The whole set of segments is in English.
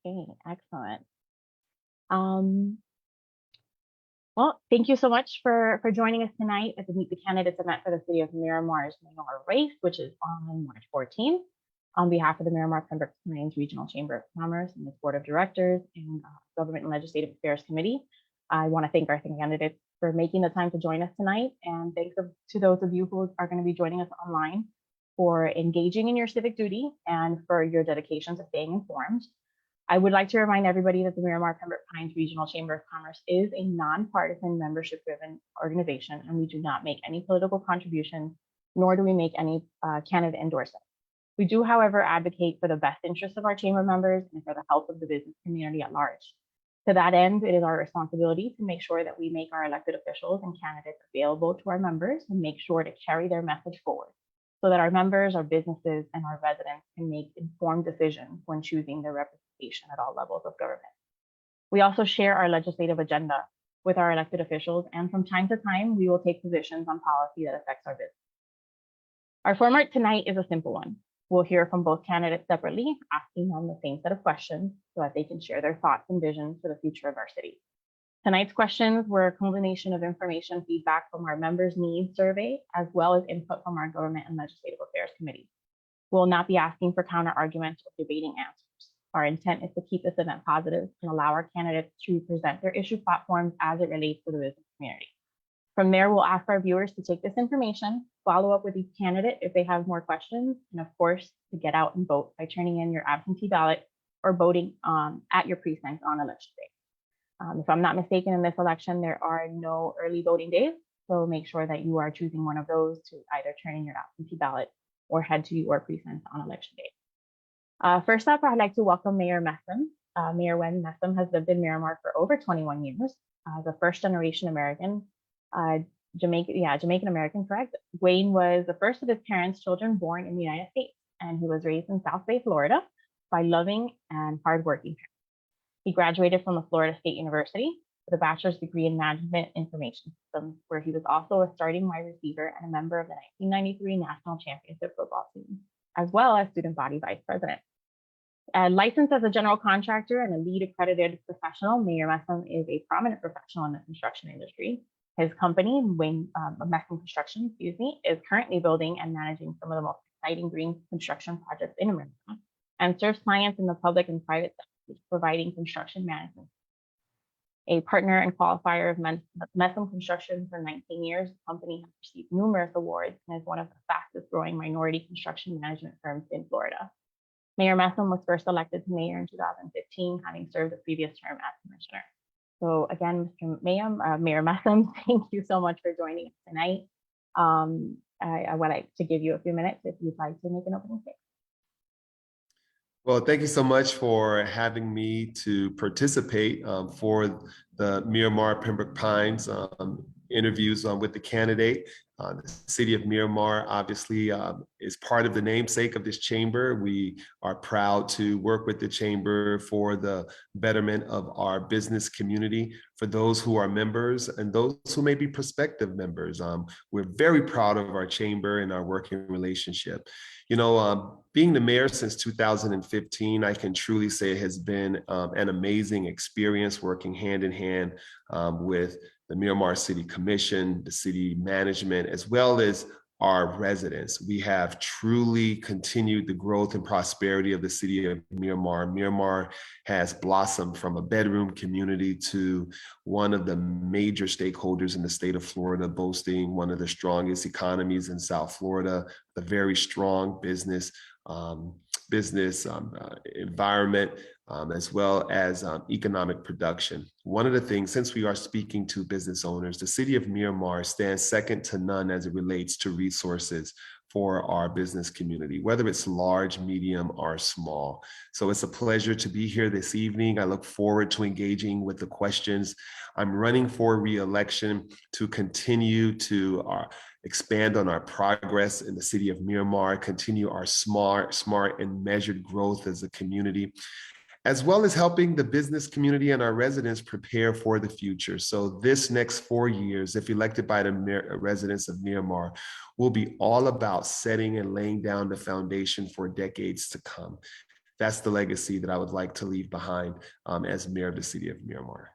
Okay, excellent. Um, well, thank you so much for joining us tonight at the Meet the Candidates event for the City of Miramar's mayoral race, which is on March 14th. On behalf of the Miramar Pembroke Pines Regional Chamber of Commerce and its Board of Directors and Government and Legislative Affairs Committee, I want to thank our candidates for making the time to join us tonight. And thanks to those of you who are going to be joining us online for engaging in your civic duty and for your dedication to staying informed. I would like to remind everybody that the Miramar Pembroke Pines Regional Chamber of Commerce is a nonpartisan membership-driven organization, and we do not make any political contributions, nor do we make any candidate endorsements. We do, however, advocate for the best interests of our chamber members and for the health of the business community at large. To that end, it is our responsibility to make sure that we make our elected officials and candidates available to our members and make sure to carry their message forward so that our members, our businesses, and our residents can make informed decisions when choosing their representation at all levels of government. We also share our legislative agenda with our elected officials, and from time to time, we will take positions on policy that affects our business. Our format tonight is a simple one. We'll hear from both candidates separately, asking them the same set of questions so that they can share their thoughts and visions for the future of our city. Tonight's questions were a combination of information feedback from our members' needs survey, as well as input from our Government and Legislative Affairs Committee. We'll not be asking for counter arguments or debating answers. Our intent is to keep this event positive and allow our candidates to present their issue platforms as it relates to the business community. From there, we'll ask our viewers to take this information, follow up with each candidate if they have more questions, and of course, to get out and vote by turning in your absentee ballot or voting at your precinct on election day. If I'm not mistaken, in this election, there are no early voting days, so make sure that you are choosing one of those to either turn in your absentee ballot or head to your precinct on election day. First up, I'd like to welcome Mayor Messam. Mayor Wen Messam has lived in Miramar for over 21 years. As a first-generation American, Jamaican American, correct? Wayne was the first of his parents' children born in the United States, and he was raised in South Bay, Florida, by loving and hardworking parents. He graduated from the Florida State University with a bachelor's degree in management information systems, where he was also a starting wide receiver and a member of the 1993 National Championship football team, as well as student body vice president. Licensed as a general contractor and a LEED accredited professional, Mayor Messam is a prominent professional in the construction industry. His company, Messam Construction, is currently building and managing some of the most exciting green construction projects in America and serves clients in the public and private sectors, providing construction management. A partner and qualifier of Messam Construction for 19 years, the company has received numerous awards and is one of the fastest growing minority construction management firms in Florida. Mayor Messam was first elected to mayor in 2015, having served the previous term as commissioner. So again, Mayor Messam, thank you so much for joining us tonight. I would like to give you a few minutes if you'd like to make an opening statement. Well, thank you so much for having me to participate for the Miramar Pembroke Pines interviews with the candidate. The city of Miramar obviously is part of the namesake of this chamber. We are proud to work with the chamber for the betterment of our business community, for those who are members and those who may be prospective members. We're very proud of our chamber and our working relationship. You know, being the mayor since 2015, I can truly say it has been an amazing experience working hand in hand with the Miramar City Commission, the city management, as well as our residents. We have truly continued the growth and prosperity of the city of Miramar. Miramar has blossomed from a bedroom community to one of the major stakeholders in the state of Florida, boasting one of the strongest economies in South Florida, a very strong business environment, as well as economic production. One of the things, since we are speaking to business owners, the city of Miramar stands second to none as it relates to resources for our business community, whether it's large, medium, or small. So it's a pleasure to be here this evening. I look forward to engaging with the questions. I'm running for re-election to continue to expand on our progress in the city of Miramar, continue our smart and measured growth as a community, as well as helping the business community and our residents prepare for the future. So this next 4 years, if elected by the residents of Miramar, will be all about setting and laying down the foundation for decades to come. that's the legacy that I would like to leave behind as mayor of the city of Miramar.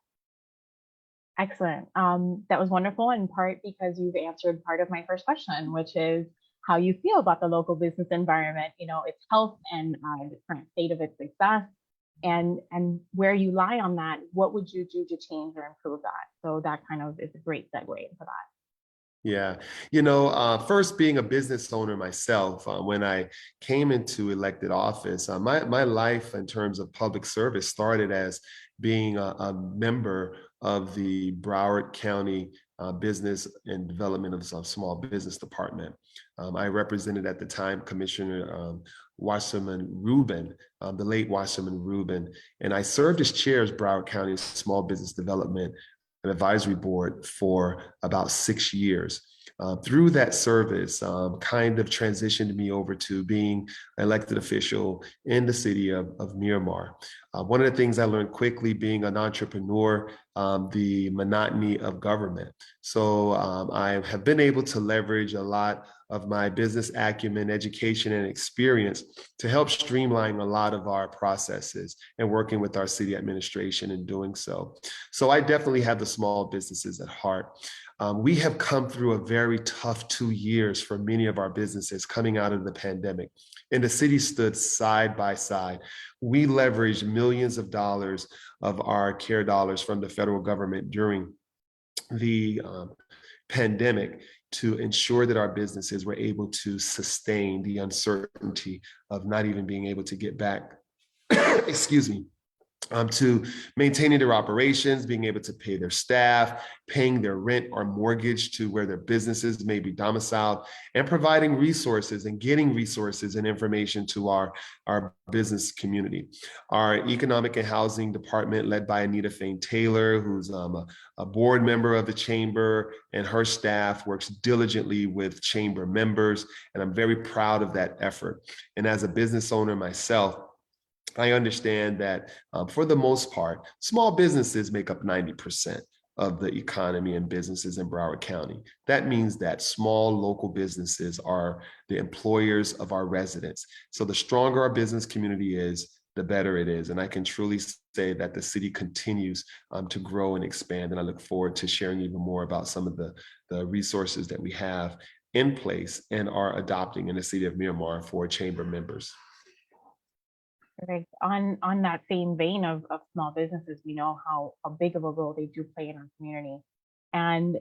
Excellent. That was wonderful, in part because you've answered part of my first question, which is how you feel about the local business environment, its health and the current state of its success, and where you lie on that. What would you do to change or improve that? So that kind of is a great segue into that. Yeah, first being a business owner myself, when I came into elected office, my life in terms of public service started as being a member of the Broward County Business and Development of Small Business Department. I represented at the time Commissioner Wasserman Rubin, the late Wasserman Rubin, and I served as chair of Broward County Small Business Development Advisory Board for about 6 years. Through that service, kind of transitioned me over to being an elected official in the city of Miramar. One of the things I learned quickly being an entrepreneur, the monotony of government. So I have been able to leverage a lot of my business acumen, education, and experience to help streamline a lot of our processes and working with our city administration in doing so. So I definitely have the small businesses at heart. We have come through a very tough 2 years for many of our businesses coming out of the pandemic, and the city stood side by side. We leveraged millions of dollars of our CARE dollars from the federal government during the pandemic to ensure that our businesses were able to sustain the uncertainty of not even being able to get back, excuse me, to maintaining their operations, being able to pay their staff, paying their rent or mortgage to where their businesses may be domiciled, and providing resources and getting resources and information to our business community. Our economic and housing department, led by Anita Fain Taylor, who's a board member of the chamber, and her staff works diligently with chamber members, and I'm very proud of that effort. And as a business owner myself, I understand that for the most part, small businesses make up 90% of the economy and businesses in Broward County. That means that small local businesses are the employers of our residents. So the stronger our business community is, the better it is. And I can truly say that the city continues to grow and expand. And I look forward to sharing even more about some of the resources that we have in place and are adopting in the city of Miramar for chamber members. Perfect. On that same vein of small businesses, we know how big of a role they do play in our community. And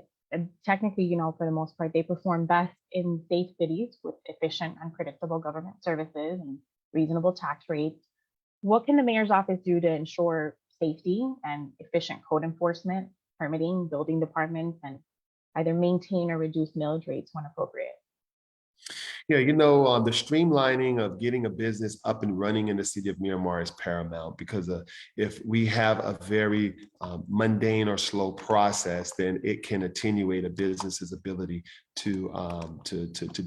technically, for the most part, they perform best in safe cities with efficient and predictable government services and reasonable tax rates. What can the mayor's office do to ensure safety and efficient code enforcement, permitting, building departments, and either maintain or reduce millage rates when appropriate? Yeah, the streamlining of getting a business up and running in the city of Miramar is paramount because if we have a very mundane or slow process, then it can attenuate a business's ability to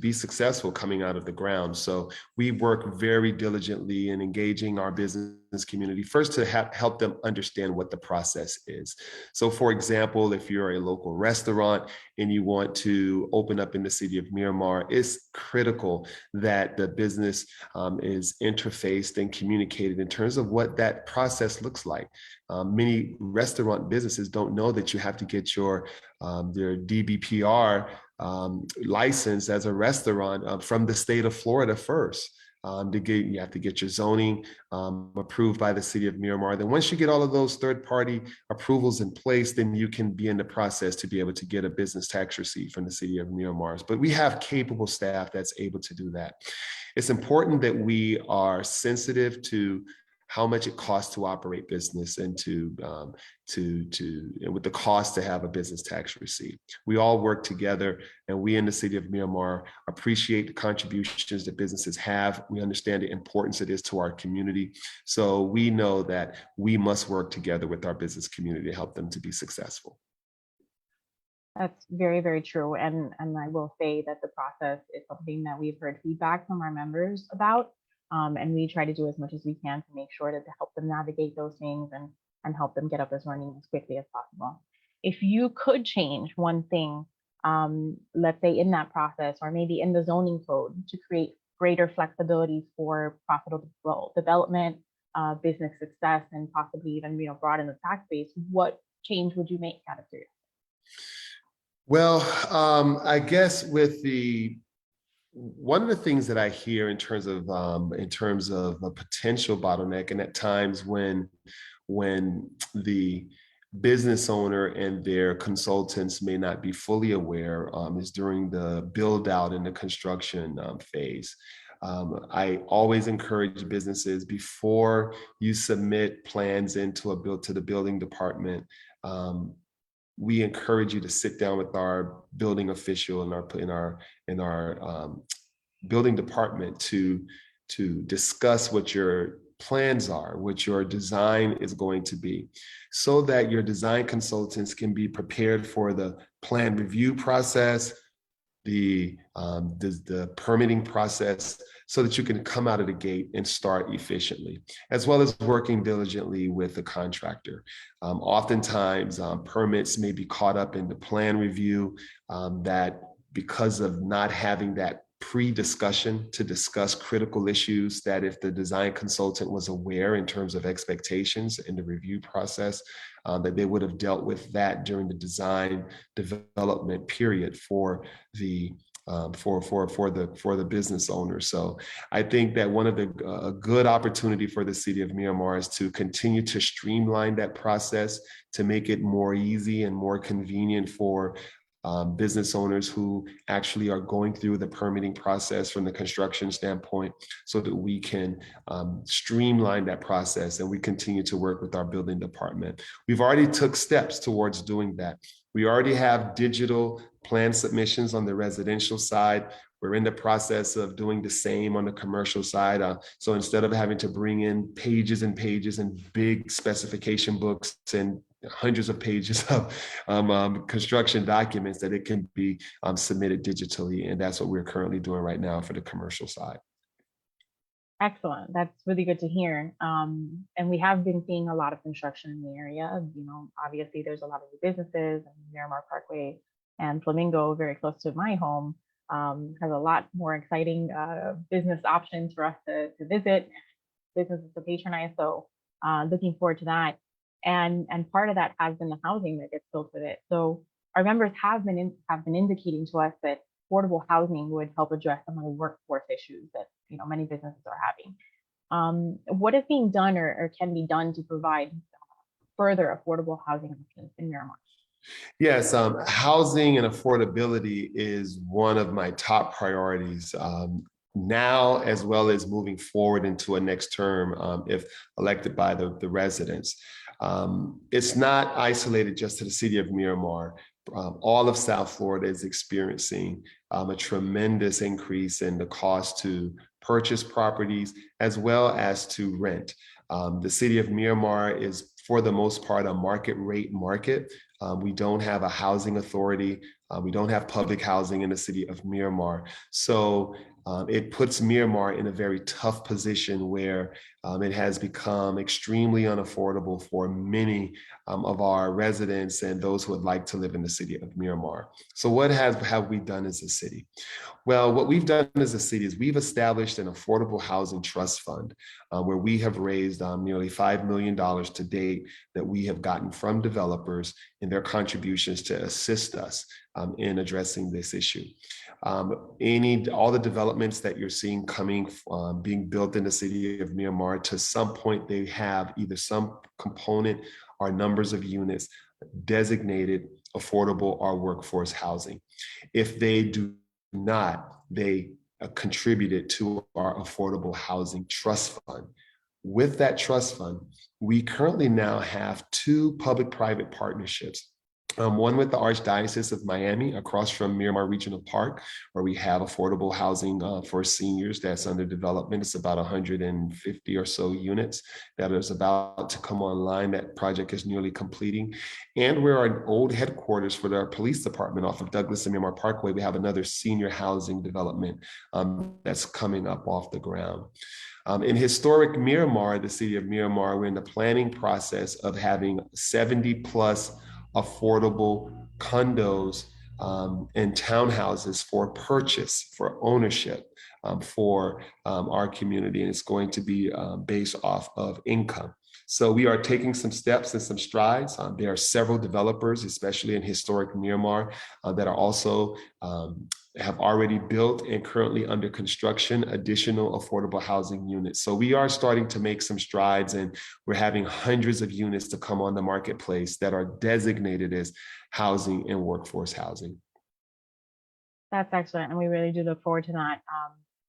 be successful coming out of the ground. So we work very diligently in engaging our business community first to help them understand what the process is. So for example, if you're a local restaurant and you want to open up in the city of Miramar, it's critical that the business is interfaced and communicated in terms of what that process looks like. Many restaurant businesses don't know that you have to get their DBPR license as a restaurant from the state of Florida first. You have to get your zoning approved by the city of Miramar. Then once you get all of those third-party approvals in place, then you can be in the process to be able to get a business tax receipt from the city of Miramar. But we have capable staff that's able to do that. It's important that we are sensitive to how much it costs to operate business and with the cost to have a business tax receipt. We all work together, and we in the city of Miramar appreciate the contributions that businesses have. We understand the importance it is to our community. So we know that we must work together with our business community to help them to be successful. That's very, very true. And I will say that the process is something that we've heard feedback from our members about. And we try to do as much as we can to make sure to help them navigate those things and help them get up as running as quickly as possible. If you could change one thing, let's say in that process, or maybe in the zoning code to create greater flexibility for profitable development, business success, and possibly even broaden the tax base, what change would you make out of curiosity? Well, I guess with one of the things that I hear in terms of a potential bottleneck, and at times when the business owner and their consultants may not be fully aware, is during the build out and the construction phase. I always encourage businesses, before you submit plans to the building department. We encourage you to sit down with our building official and our building department to discuss what your plans are, what your design is going to be, so that your design consultants can be prepared for the plan review process, the permitting process, so that you can come out of the gate and start efficiently, as well as working diligently with the contractor. Oftentimes, permits may be caught up in the plan review, that because of not having that pre-discussion to discuss critical issues, that if the design consultant was aware in terms of expectations in the review process, that they would have dealt with that during the design development period for the business owner. So I think that one of a good opportunity for the city of Miramar is to continue to streamline that process, to make it more easy and more convenient for business owners who actually are going through the permitting process from the construction standpoint, so that we can streamline that process, and we continue to work with our building department. We've already took steps towards doing that. We already have digital plan submissions on the residential side. We're in the process of doing the same on the commercial side. So instead of having to bring in pages and pages and big specification books and hundreds of pages of construction documents, that it can be submitted digitally. And that's what we're currently doing right now for the commercial side. Excellent. That's really good to hear. And we have been seeing a lot of construction in the area. Obviously there's a lot of new businesses, and Miramar Parkway and Flamingo, very close to my home, has a lot more exciting business options for us to visit, businesses to patronize. So looking forward to that. And part of that has been the housing that gets built with it. So our members have been indicating to us that affordable housing would help address some of the workforce issues that many businesses are having. What is being done or can be done to provide further affordable housing options in Miramar? Yes, housing and affordability is one of my top priorities now, as well as moving forward into a next term, if elected by the residents. It's not isolated just to the city of Miramar. All of South Florida is experiencing a tremendous increase in the cost to purchase properties as well as to rent. The city of Miramar is, for the most part, a market rate market. We don't have a housing authority. We don't have public housing in the city of Miramar. So it puts Miramar in a very tough position where it has become extremely unaffordable for many of our residents and those who would like to live in the city of Miramar. So what have we done as a city? Well, what we've done as a city is we've established an affordable housing trust fund where we have raised nearly $5 million to date that we have gotten from developers in their contributions to assist us in addressing this issue. All the developments that you're seeing being built in the city of Miramar, to some point they have either some component or numbers of units designated affordable or workforce housing. If they do not, they contributed to our affordable housing trust fund. With that trust fund, we currently now have 2 public-private partnerships. One with the Archdiocese of Miami across from Miramar Regional Park, where we have affordable housing for seniors that's under development. It's about 150 or so units that is about to come online. That project is nearly completing. And we're our old headquarters for our police department off of Douglas and Miramar Parkway. We have another senior housing development that's coming up off the ground. In historic Miramar, the city of Miramar, we're in the planning process of having 70 plus affordable condos and townhouses for purchase, for ownership. for our community, and it's going to be based off of income. So we are taking some steps and some strides. There are several developers, especially in historic Miramar, that are also have already built and currently under construction additional affordable housing units. So we are starting to make some strides, and we're having hundreds of units to come on the marketplace that are designated as housing and workforce housing. That's excellent, and we really do look forward to that.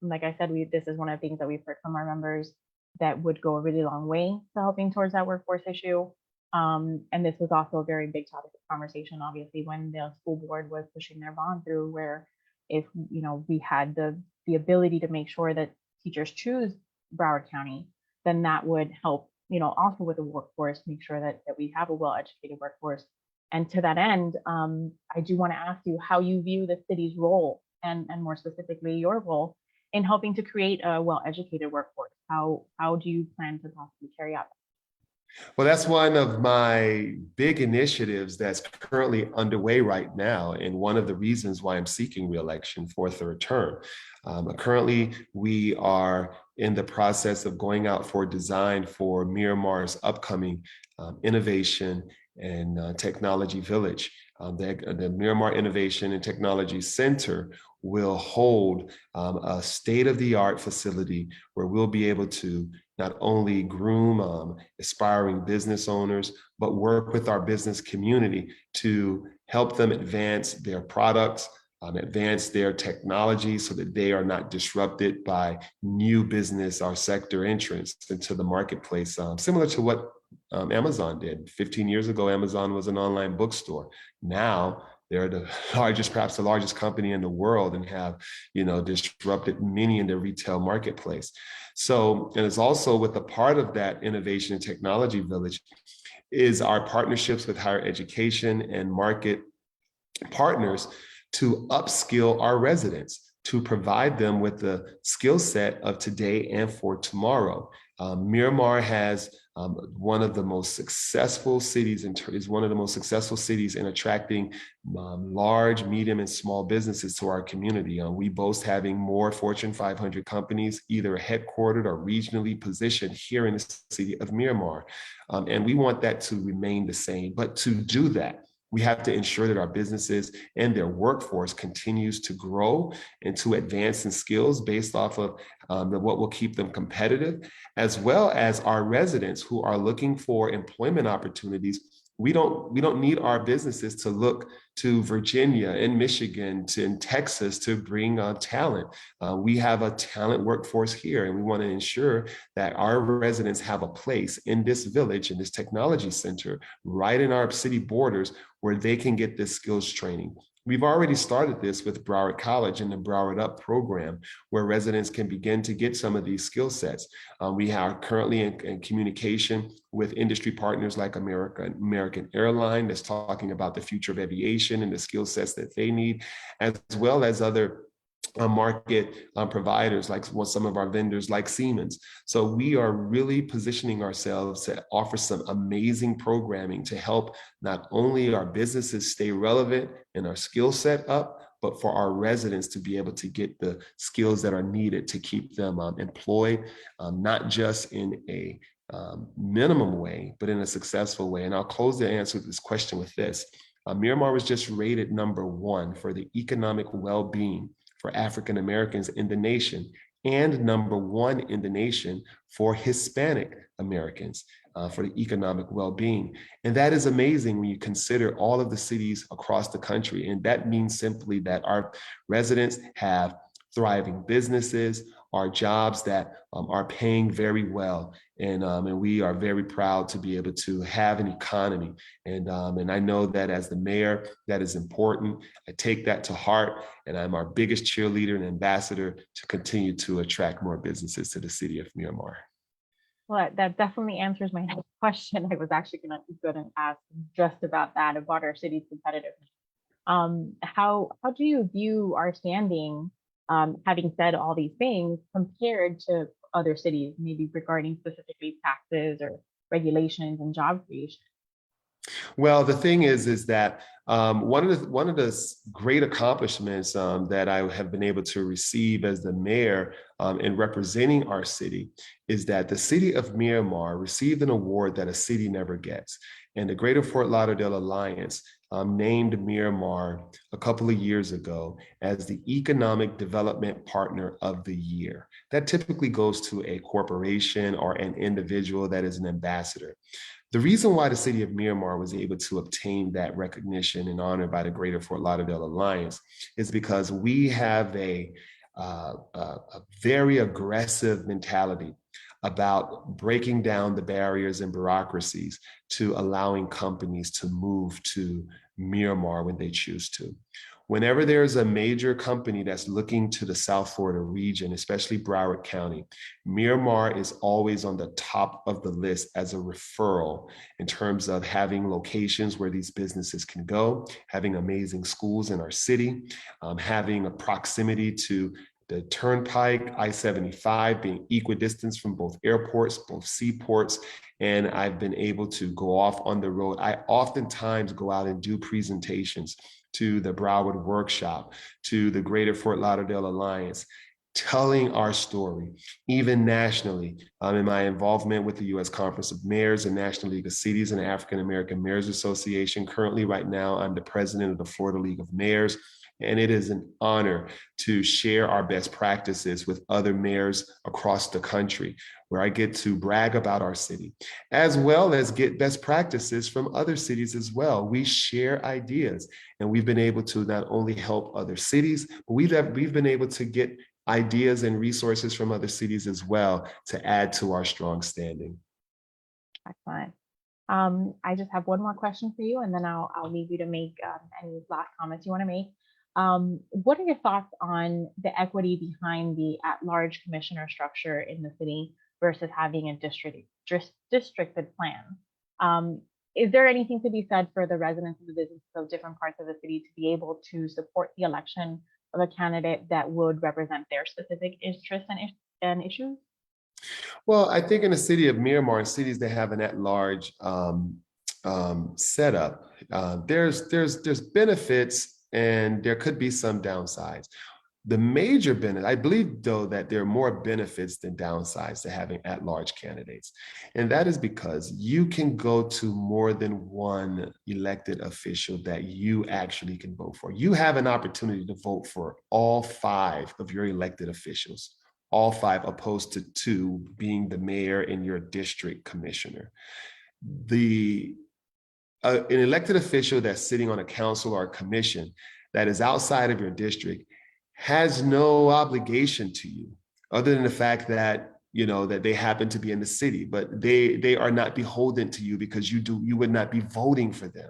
Like I said, this is one of the things that we've heard from our members that would go a really long way to helping towards that workforce issue. And this was also a very big topic of conversation, obviously, when the school board was pushing their bond through, where if we had the ability to make sure that teachers choose Broward County, then that would help, also with the workforce, make sure that we have a well-educated workforce. And to that end, I do want to ask you how you view the city's role, and more specifically your role in helping to create a well-educated workforce. How do you plan to possibly carry out that? Well, that's one of my big initiatives that's currently underway right now, and one of the reasons why I'm seeking reelection for a third term. Currently, we are in the process of going out for design for Miramar's upcoming innovation and technology village. The Miramar Innovation and Technology Center will hold a state-of-the-art facility where we'll be able to not only groom aspiring business owners, but work with our business community to help them advance their products, advance their technology so that they are not disrupted by new business or sector entrance into the marketplace, similar to what Amazon did. 15 years ago, Amazon was an online bookstore. Now they're perhaps the largest company in the world, and have, disrupted many in the retail marketplace. So, and it's also with a part of that innovation and technology village is our partnerships with higher education and market partners to upskill our residents, to provide them with the skill set of today and for tomorrow. Miramar has one of the most successful cities is one of the most successful cities in attracting large, medium, and small businesses to our community. We boast having more Fortune 500 companies either headquartered or regionally positioned here in the city of Miramar. And we want that to remain the same. But to do that, we have to ensure that our businesses and their workforce continues to grow and to advance in skills based off of what will keep them competitive, as well as our residents who are looking for employment opportunities. We don't need our businesses to look to Virginia and Michigan and Texas to bring talent. We have a talent workforce here, and we want to ensure that our residents have a place in this village, in this technology center, right in our city borders, where they can get this skills training. We've already started this with Broward College and the Broward Up program, where residents can begin to get some of these skill sets. We are currently in communication with industry partners like American Airlines, that's talking about the future of aviation and the skill sets that they need, as well as other market providers like some of our vendors like Siemens. So we are really positioning ourselves to offer some amazing programming to help not only our businesses stay relevant and our skill set up, but for our residents to be able to get the skills that are needed to keep them employed, not just in a minimum way, but in a successful way. And I'll close the answer to this question with this. Miramar was just rated #1 for the economic well-being for African Americans in the nation, and #1 in the nation for Hispanic Americans for the economic well-being. And that is amazing when you consider all of the cities across the country. And that means simply that our residents have thriving businesses, our jobs that are paying very well. And we are very proud to be able to have an economy. And I know that as the mayor, that is important. I take that to heart, and I'm our biggest cheerleader and ambassador to continue to attract more businesses to the city of Miramar. Well, that definitely answers my next question. I was actually going to ask just about that, about our city's competitiveness. How do you view our standing, having said all these things, compared to other cities, maybe regarding specifically taxes or regulations and job creation? Well, the thing is that one of the great accomplishments that I have been able to receive as the mayor in representing our city is that the city of Miramar received an award that a city never gets, and the Greater Fort Lauderdale Alliance named Miramar a couple of years ago as the Economic Development Partner of the Year. That typically goes to a corporation or an individual that is an ambassador. The reason why the city of Miramar was able to obtain that recognition and honor by the Greater Fort Lauderdale Alliance is because we have a very aggressive mentality about breaking down the barriers and bureaucracies to allowing companies to move to Miramar when they choose to. Whenever there's a major company that's looking to the South Florida region, especially Broward County, Miramar is always on the top of the list as a referral in terms of having locations where these businesses can go, having amazing schools in our city, having a proximity to the Turnpike, I-75 being equidistant from both airports, both seaports, and I've been able to go off on the road. I oftentimes go out and do presentations to the Broward Workshop, to the Greater Fort Lauderdale Alliance, telling our story, even nationally, in my involvement with the U.S. Conference of Mayors and National League of Cities and African American Mayors Association. Currently, right now, I'm the president of the Florida League of Mayors, and it is an honor to share our best practices with other mayors across the country, where I get to brag about our city, as well as get best practices from other cities as well. We share ideas, and we've been able to not only help other cities, but we've been able to get ideas and resources from other cities as well to add to our strong standing. Excellent. I just have one more question for you, and then I'll leave you to make any last comments you want to make. What are your thoughts on the equity behind the at-large commissioner structure in the city versus having a districted plan? Is there anything to be said for the residents of the businesses of different parts of the city to be able to support the election of a candidate that would represent their specific interests and issues? Well, I think in the city of Miramar, cities that have an at-large setup, there's benefits and there could be some downsides. The major benefit, I believe, though, that there are more benefits than downsides to having at-large candidates. And that is because you can go to more than one elected official that you actually can vote for. You have an opportunity to vote for all 5 of your elected officials, all 5, opposed to 2 being the mayor and your district commissioner. An elected official that's sitting on a council or a commission that is outside of your district has no obligation to you other than the fact that that they happen to be in the city, but they are not beholden to you because you would not be voting for them.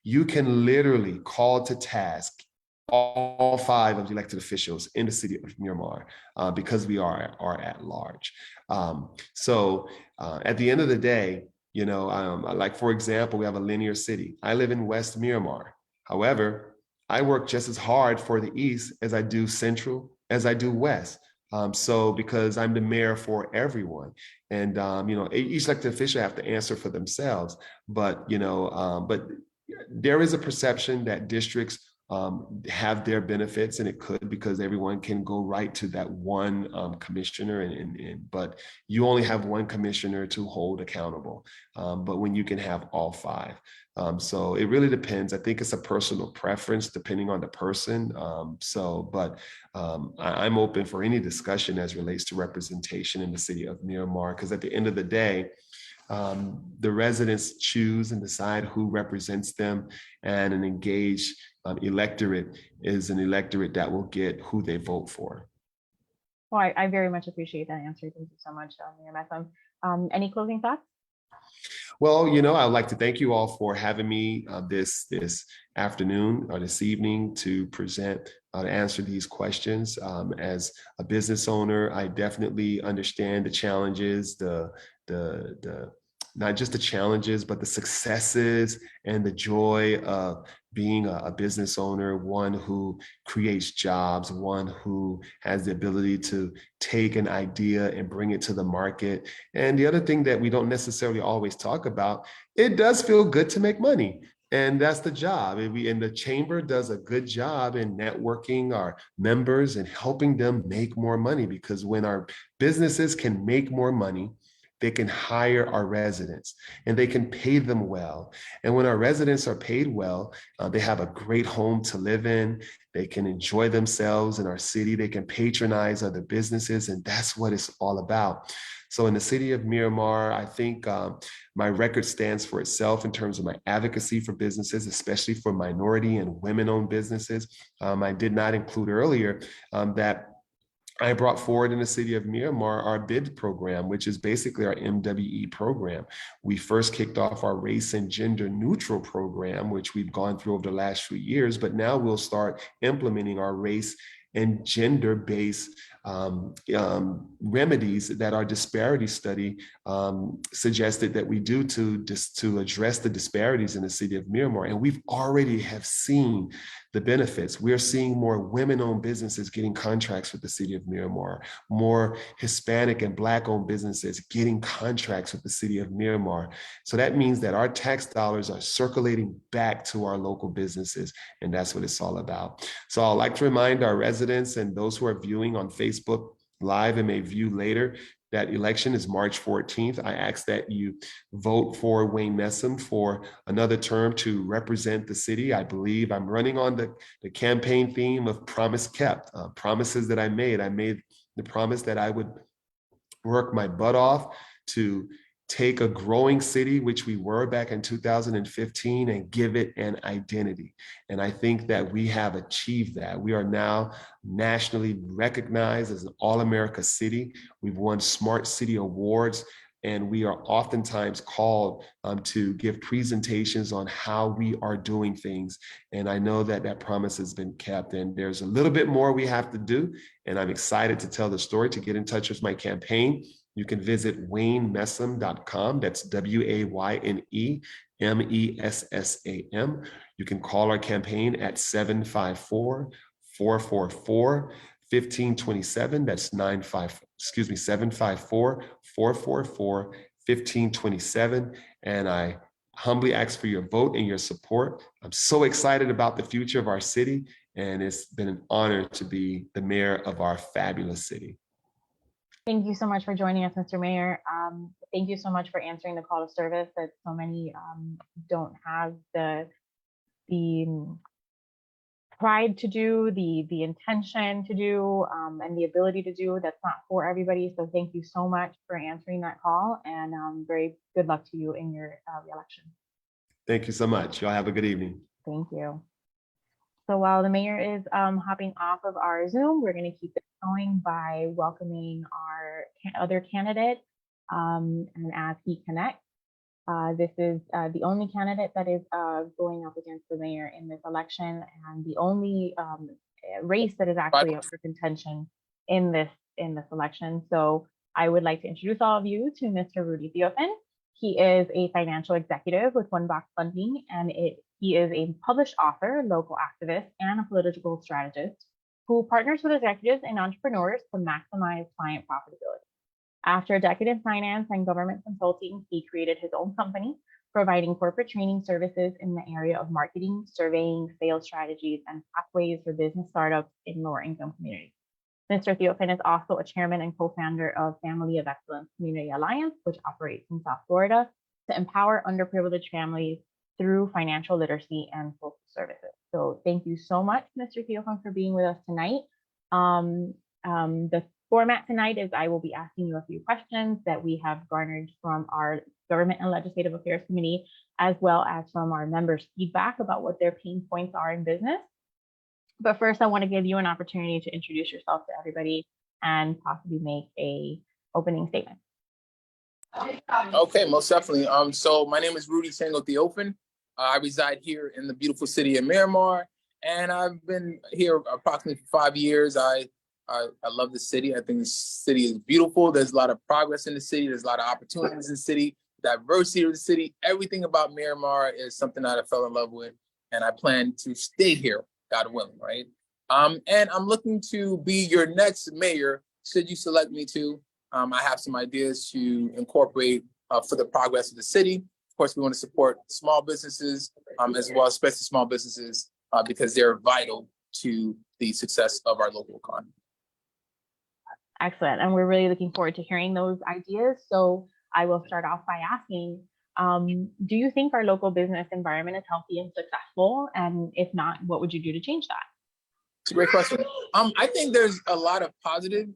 You can literally call to task all 5 of the elected officials in the city of Miramar because we are at large. So at the end of the day, like, for example, we have a linear city. I live in West Miramar. However, I work just as hard for the East as I do Central, as I do West. So because I'm the mayor for everyone, and each elected official have to answer for themselves. But but there is a perception that districts have their benefits, and it could, because everyone can go right to that one commissioner, but you only have one commissioner to hold accountable. But when you can have all 5. So it really depends. I think it's a personal preference depending on the person. But I'm open for any discussion as relates to representation in the city of Miramar, because at the end of the day, the residents choose and decide who represents them, and an engaged electorate is an electorate that will get who they vote for. Well, I very much appreciate that answer. Thank you so much, Mayor Messam. Any closing thoughts? Well, I'd like to thank you all for having me this afternoon or this evening to present, to answer these questions. As a business owner, I definitely understand the challenges, the not just the challenges, but the successes and the joy of being a business owner, one who creates jobs, one who has the ability to take an idea and bring it to the market. And the other thing that we don't necessarily always talk about, it does feel good to make money. And that's the job. And the chamber does a good job in networking our members and helping them make more money, because when our businesses can make more money, they can hire our residents and they can pay them well. And when our residents are paid well, they have a great home to live in. They can enjoy themselves in our city. They can patronize other businesses. And that's what it's all about. So in the city of Miramar, I think my record stands for itself in terms of my advocacy for businesses, especially for minority and women-owned businesses. I did not include earlier that I brought forward in the city of Miramar our BID program, which is basically our MWE program. We first kicked off our race and gender neutral program, which we've gone through over the last few years, but now we'll start implementing our race and gender-based remedies that our disparity study suggested that we do to address the disparities in the city of Miramar. And we've already have seen the benefits. We're seeing more women-owned businesses getting contracts with the city of Miramar, more Hispanic and Black-owned businesses getting contracts with the city of Miramar. So that means that our tax dollars are circulating back to our local businesses, and that's what it's all about. So I'd like to remind our residents and those who are viewing on Facebook Live and may view later, that election is March 14th. I ask that you vote for Wayne Messam for another term to represent the city. I believe I'm running on the campaign theme of promise kept, promises that I made. I made the promise that I would work my butt off to take a growing city, which we were back in 2015, and give it an identity. And I think that we have achieved that. We are now nationally recognized as an all-America city. We've won Smart City Awards, and we are oftentimes called to give presentations on how we are doing things. And I know that that promise has been kept, and there's a little bit more we have to do. And I'm excited to tell the story. To get in touch with my campaign, you can visit waynemessam.com. That's WAYNEMESSAM. You can call our campaign at 754-444-1527. That's 754-444-1527. And I humbly ask for your vote and your support. I'm so excited about the future of our city, and it's been an honor to be the mayor of our fabulous city. Thank you so much for joining us, Mr. Mayor. Thank you so much for answering the call to service that so many don't have the pride to do, the intention to do, and the ability to do. That's not for everybody. So thank you so much for answering that call, and very good luck to you in your reelection. Thank you so much. Y'all have a good evening. Thank you. So while the mayor is hopping off of our Zoom, we're going to keep it going by welcoming our other candidate. And as he connects, this is the only candidate that is going up against the mayor in this election, and the only race that is actually up for contention in this election. So I would like to introduce all of you to Mr. Rudy Theophin. He is a financial executive with One Box Funding, and he is a published author, local activist, and a political strategist who partners with executives and entrepreneurs to maximize client profitability. After a decade in finance and government consulting, he created his own company, providing corporate training services in the area of marketing, surveying, sales strategies, and pathways for business startups in lower income communities. Mr. Theophin is also a chairman and co-founder of Family of Excellence Community Alliance, which operates in South Florida to empower underprivileged families through financial literacy and social services. So thank you so much, Mr. Theophin, for being with us tonight. The format tonight is I will be asking you a few questions that we have garnered from our Government and Legislative Affairs Committee, as well as from our members' feedback about what their pain points are in business. But first, I want to give you an opportunity to introduce yourself to everybody and possibly make a opening statement. Okay, most definitely. So my name is Rudy Theophin. I reside here in the beautiful city of Miramar, and I've been here approximately for 5 years. I love the city. I think the city is beautiful. There's a lot of progress in the city. There's a lot of opportunities in the city. diversity of the city, everything about Miramar is something that I fell in love with, and I plan to stay here, God willing, right? And I'm looking to be your next mayor, should you select me to. I have some ideas to incorporate for the progress of the city. Of course, we want to support small businesses as well, especially small businesses, because they're vital to the success of our local economy. Excellent. And we're really looking forward to hearing those ideas. So I will start off by asking, do you think our local business environment is healthy and successful? And if not, what would you do to change that? It's a great question. I think there's a lot of positive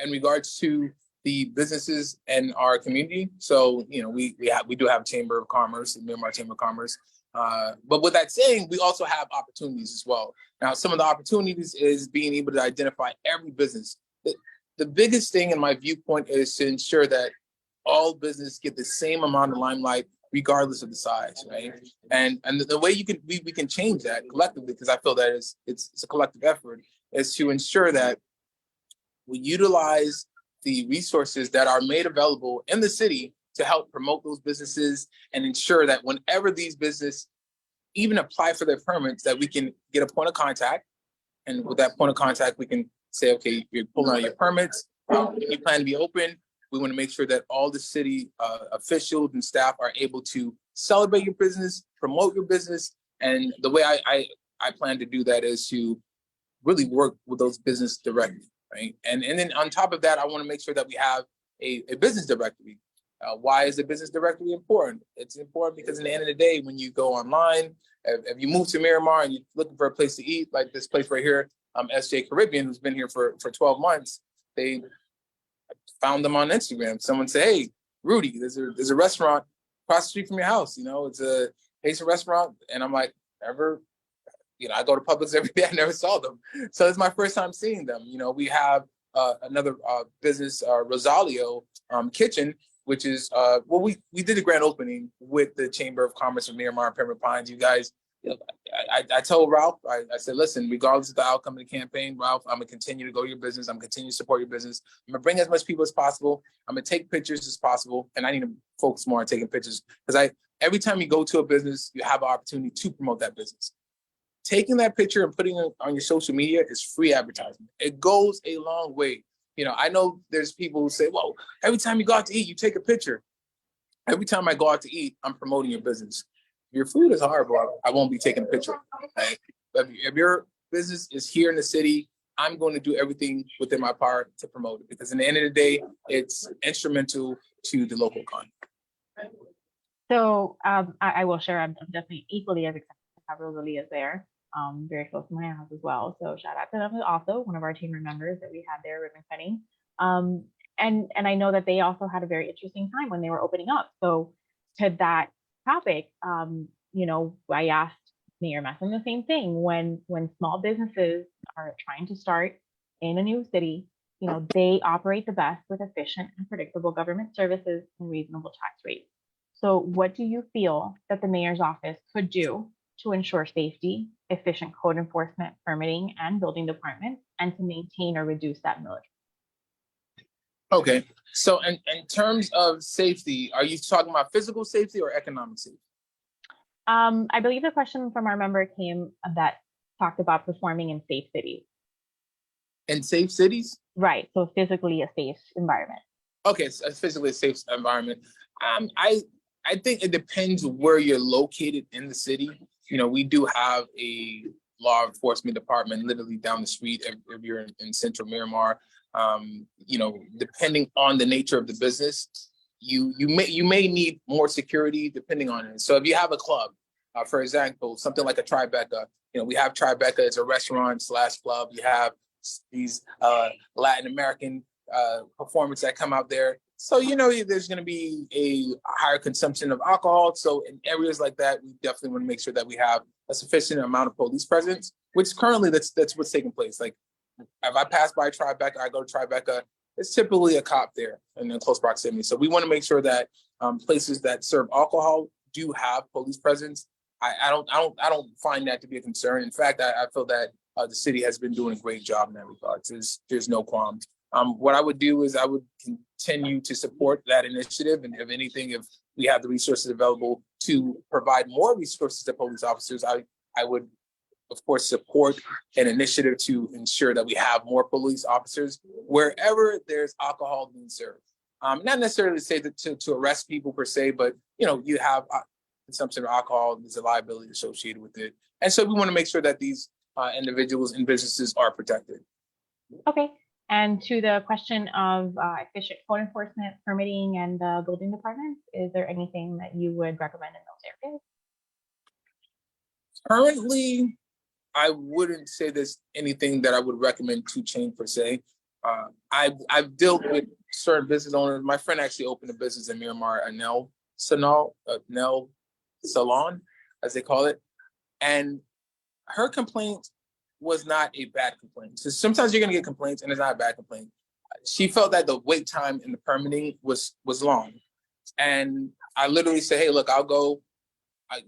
in regards to the businesses in our community. So, you know, we do have a Chamber of Commerce, the Miramar Chamber of Commerce. But with that saying, we also have opportunities as well. Now, some of the opportunities is being able to identify every business. The biggest thing in my viewpoint is to ensure that all businesses get the same amount of limelight, regardless of the size, right? And the way we can change that collectively, because I feel that it's a collective effort, is to ensure that we utilize the resources that are made available in the city to help promote those businesses and ensure that whenever these businesses even apply for their permits, that we can get a point of contact. And with that point of contact, we can say, okay, you're pulling out your permits, you plan to be open. We want to make sure that all the city officials and staff are able to celebrate your business, promote your business. And the way I plan to do that is to really work with those business directly, right? And then on top of that, I want to make sure that we have a business directory. Why is the business directory important? It's important because in the end of the day, when you go online, if you move to Miramar and you're looking for a place to eat, like this place right here, SJ Caribbean, who's been here for 12 months, they found them on Instagram. Someone said, hey, Rudy, there's a restaurant across the street from your house. You know, it's a Haitian restaurant. And I'm like, never, you know, I go to Publix every day. I never saw them. So it's my first time seeing them. You know, we have another business, Rosalio Kitchen, which is, well, we did a grand opening with the Chamber of Commerce of Miramar and Pembroke Pines. You guys, you know, I told Ralph, I said, listen, regardless of the outcome of the campaign, Ralph, I'm gonna continue to go to your business. I'm gonna continue to support your business. I'm gonna bring as much people as possible. I'm gonna take pictures as possible. And I need to focus more on taking pictures because every time you go to a business, you have an opportunity to promote that business. Taking that picture and putting it on your social media is free advertising. It goes a long way. You know, I know there's people who say, well, every time you go out to eat, you take a picture. Every time I go out to eat, I'm promoting your business. Your food is horrible, I won't be taking a picture. Right? If your business is here in the city, I'm going to do everything within my power to promote it because in the end of the day, it's instrumental to the local economy. So I will share, I'm definitely equally as excited to have Rosalia there, very close to my house as well. So shout out to them, also one of our chamber members that we had there ribbon cutting. And I know that they also had a very interesting time when they were opening up. So to that topic, you know, I asked Mayor Messam the same thing. When small businesses are trying to start in a new city, you know, they operate the best with efficient and predictable government services and reasonable tax rates. So what do you feel that the mayor's office could do to ensure safety, efficient code enforcement, permitting, and building departments, and to maintain or reduce that millage? Okay, so in terms of safety, are you talking about physical safety or economic safety? I believe the question from our member came that talked about performing in safe cities. In safe cities? Right, so physically a safe environment. Okay, so physically a safe environment. I think it depends where you're located in the city. You know, we do have a law enforcement department literally down the street if you're in central Miramar. You know, depending on the nature of the business, you may need more security depending on it. So if you have a club, for example, something like a Tribeca, you know, we have Tribeca as a restaurant / club. You have these Latin American performers that come out there. So, you know, there's going to be a higher consumption of alcohol. So in areas like that, we definitely want to make sure that we have a sufficient amount of police presence, which currently that's what's taking place. Like if I pass by Tribeca, I go to Tribeca, it's typically a cop there and in close proximity. So we want to make sure that places that serve alcohol do have police presence. I don't find that to be a concern. In fact, I feel that the city has been doing a great job in that regard. There's no qualms. What I would do is I would continue to support that initiative. And if anything, if we have the resources available to provide more resources to police officers, I would, of course, support an initiative to ensure that we have more police officers wherever there's alcohol being served. Not necessarily to say that to arrest people per se, but you have consumption of alcohol, there's a liability associated with it. And so we want to make sure that these individuals and businesses are protected. Okay. And to the question of efficient code enforcement, permitting, and the building departments, is there anything that you would recommend in those areas? Currently, I wouldn't say there's anything that I would recommend to change per se. I've dealt with certain business owners. My friend actually opened a business in Miramar, a nail salon, as they call it. And her complaint was not a bad complaint. So sometimes you're gonna get complaints and it's not a bad complaint. She felt that the wait time in the permitting was long. And I literally said, hey, look, I'll go and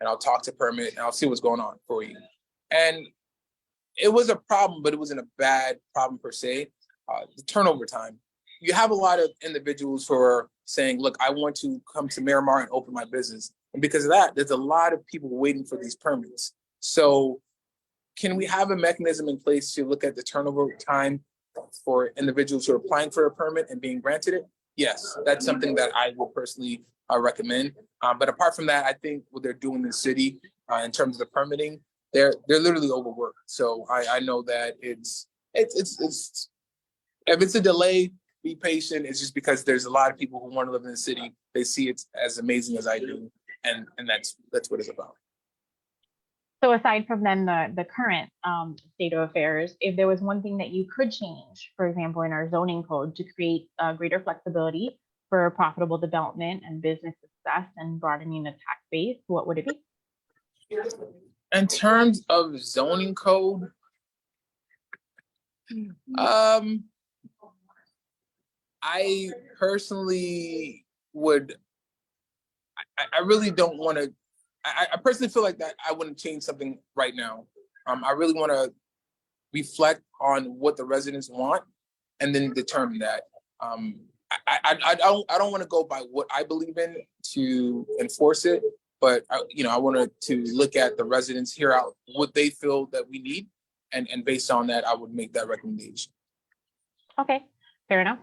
I'll talk to permit and I'll see what's going on for you. And it was a problem, but it wasn't a bad problem per se. The turnover time. You have a lot of individuals who are saying, look, I want to come to Miramar and open my business. And because of that, there's a lot of people waiting for these permits. So can we have a mechanism in place to look at the turnover time for individuals who are applying for a permit and being granted it? Yes, that's something that I will personally recommend. But apart from that, I think what they're doing in the city in terms of the permitting, they're literally overworked. So I know that it's if it's a delay, be patient. It's just because there's a lot of people who want to live in the city. They see it as amazing as I do, and that's what it's about. So aside from then the current state of affairs, if there was one thing that you could change, for example, in our zoning code to create greater flexibility for profitable development and business success and broadening the tax base, what would it be? In terms of zoning code, I personally would, I really don't want to, I personally feel like that I wouldn't change something right now. I really want to reflect on what the residents want and then determine that. I don't want to go by what I believe in to enforce it, but I wanted to look at the residents, hear out what they feel that we need, and based on that, I would make that recommendation. Okay, fair enough.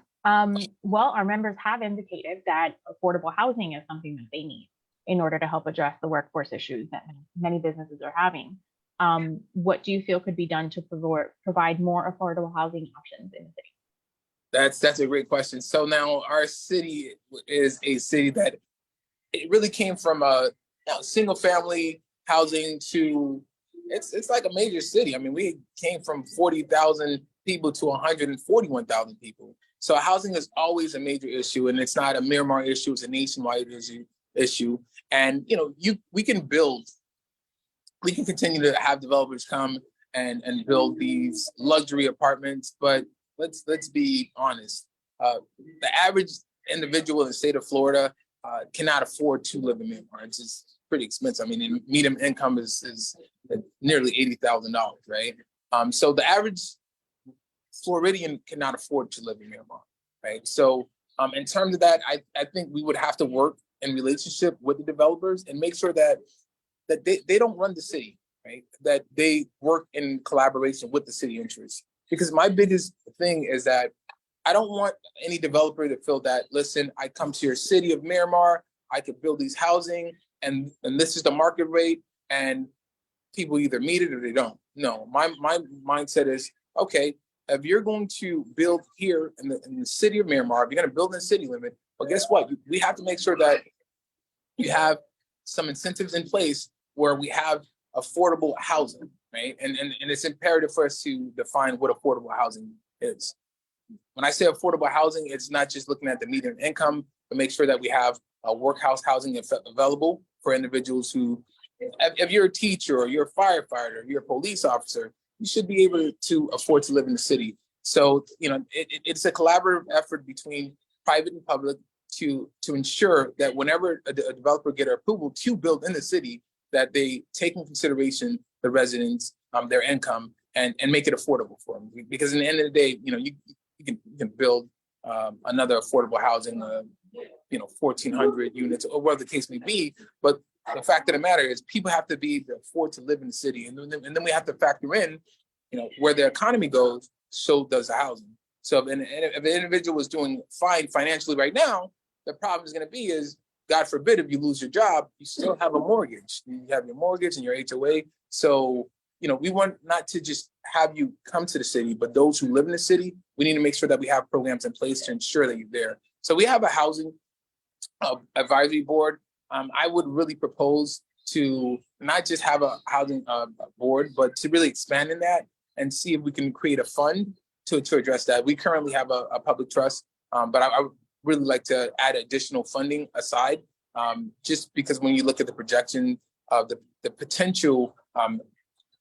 Well, our members have indicated that affordable housing is something that they need in order to help address the workforce issues that many businesses are having. What do you feel could be done to provide more affordable housing options in the city? That's a great question. So now our city is a city that it really came from a single family housing to it's like a major city. I mean, we came from 40,000 people to 141,000 people. So housing is always a major issue, and it's not a Miramar issue; it's a nationwide issue. And we can continue to have developers come and build these luxury apartments, but let's be honest. The average individual in the state of Florida cannot afford to live in Miramar. It's just pretty expensive. I mean, median income is nearly $80,000, right? So the average Floridian cannot afford to live in Miramar, right? So in terms of that, I think we would have to work in relationship with the developers and make sure that they don't run the city, right? That they work in collaboration with the city interests. Because my biggest thing is that I don't want any developer to feel that, listen, I come to your city of Miramar, I could build these housing, and this is the market rate, and people either meet it or they don't. No, my mindset is, okay, if you're going to build here in the city of Miramar, if you're going to build in the city limit, well, guess what? We have to make sure that you have some incentives in place where we have affordable housing, right? And it's imperative for us to define what affordable housing is. When I say affordable housing, it's not just looking at the median income, but make sure that we have a workhouse housing available for individuals who, if you're a teacher or you're a firefighter, or you're a police officer, you should be able to afford to live in the city. So, it's a collaborative effort between private and public to ensure that whenever a developer get approval to build in the city, that they take in consideration the residents, their income, and make it affordable for them. Because in the end of the day, you can build another affordable housing, 1,400 units or whatever the case may be. But the fact of the matter is people have to be able to afford to live in the city. And then we have to factor in, where the economy goes, so does the housing. So if an individual is doing fine financially right now, the problem is going to be is, God forbid, if you lose your job, you still have a mortgage. You have your mortgage and your HOA. So, we want not to just have you come to the city, but those who live in the city, we need to make sure that we have programs in place to ensure that you're there. So we have a housing advisory board. I would really propose to not just have a housing board, but to really expand in that and see if we can create a fund to address that. We currently have a public trust, but I would really like to add additional funding aside, just because when you look at the projection of the potential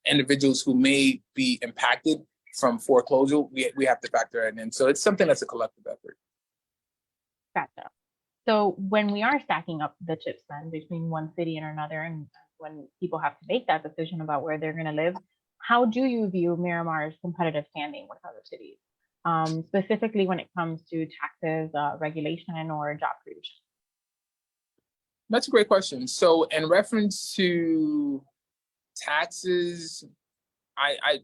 individuals who may be impacted from foreclosure, we have to factor that in. So it's something that's a collective effort. Gotcha. So when we are stacking up the chips then between one city and another, and when people have to make that decision about where they're going to live, how do you view Miramar's competitive standing with other cities, specifically when it comes to taxes, regulation, or job creation? That's a great question. So in reference to taxes, I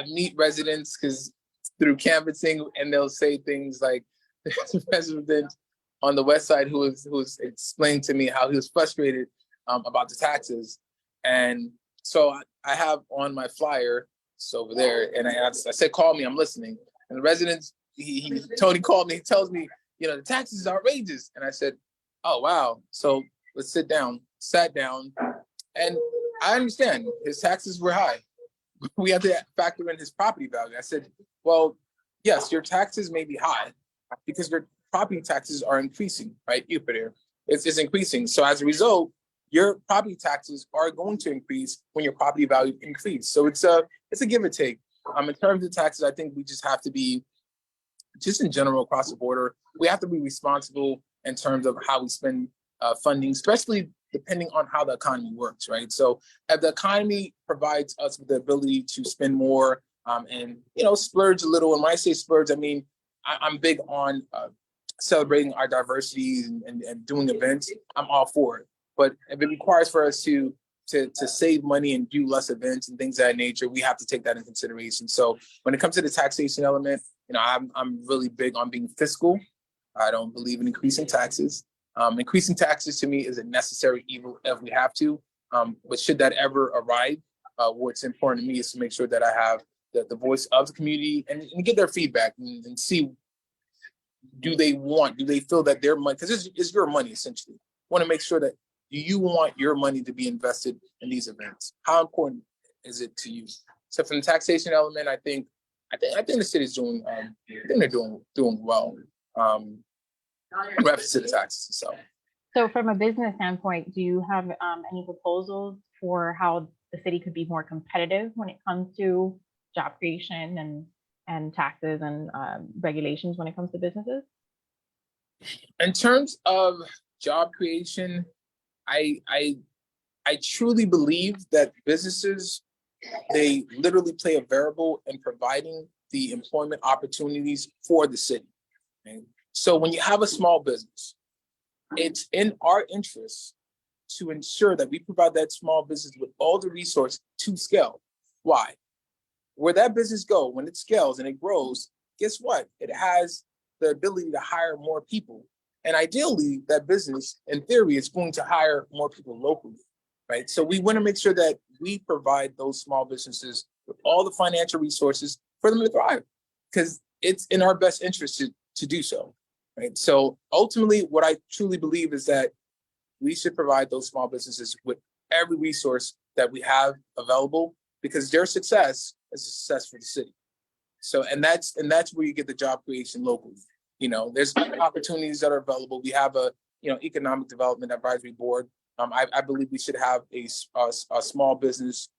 meet residents because through canvassing, and they'll say things like, there's a resident on the west side who was explained to me how he was frustrated about the taxes. And so I have on my flyer, it's over there, and I said, call me, I'm listening. And the residents, Tony called me, he tells me, the taxes is outrageous. And I said, oh, wow. So let's sit down. Sat down, and I understand his taxes were high. We have to factor in his property value. I said, well, yes, your taxes may be high because your property taxes are increasing, right? Jupiter, it's increasing. So as a result, your property taxes are going to increase when your property value increase. So it's a give and take. In terms of taxes, I think we just have to be, just in general across the border, we have to be responsible in terms of how we spend funding, especially depending on how the economy works, right? So if the economy provides us with the ability to spend more and, splurge a little, and when I say splurge, I mean, I'm big on celebrating our diversity and doing events. I'm all for it. But if it requires for us to save money and do less events and things of that nature, we have to take that in consideration. So when it comes to the taxation element, I'm really big on being fiscal. I don't believe in increasing taxes. Increasing taxes to me is a necessary evil if we have to. But should that ever arrive, what's important to me is to make sure that I have the voice of the community and get their feedback and see, do they feel that their money, because it's your money essentially. Want to make sure that, do you want your money to be invested in these events? How important is it to you? So from the taxation element, I think the city's doing, I think they're doing well. In reference to the taxes. So from a business standpoint, do you have any proposals for how the city could be more competitive when it comes to job creation and taxes and regulations when it comes to businesses? In terms of job creation, I truly believe that businesses, they literally play a variable in providing the employment opportunities for the city. Okay? So when you have a small business, it's in our interest to ensure that we provide that small business with all the resources to scale. Why? Where that business go, when it scales and it grows, guess what? It has the ability to hire more people. And ideally, that business, in theory, is going to hire more people locally, right? So we want to make sure that we provide those small businesses with all the financial resources for them to thrive, because it's in our best interest to do so, right? So ultimately, what I truly believe is that we should provide those small businesses with every resource that we have available, because their success is a success for the city. So, and that's where you get the job creation locally. You know, there's opportunities that are available. We have a, economic development advisory board. I believe we should have a small business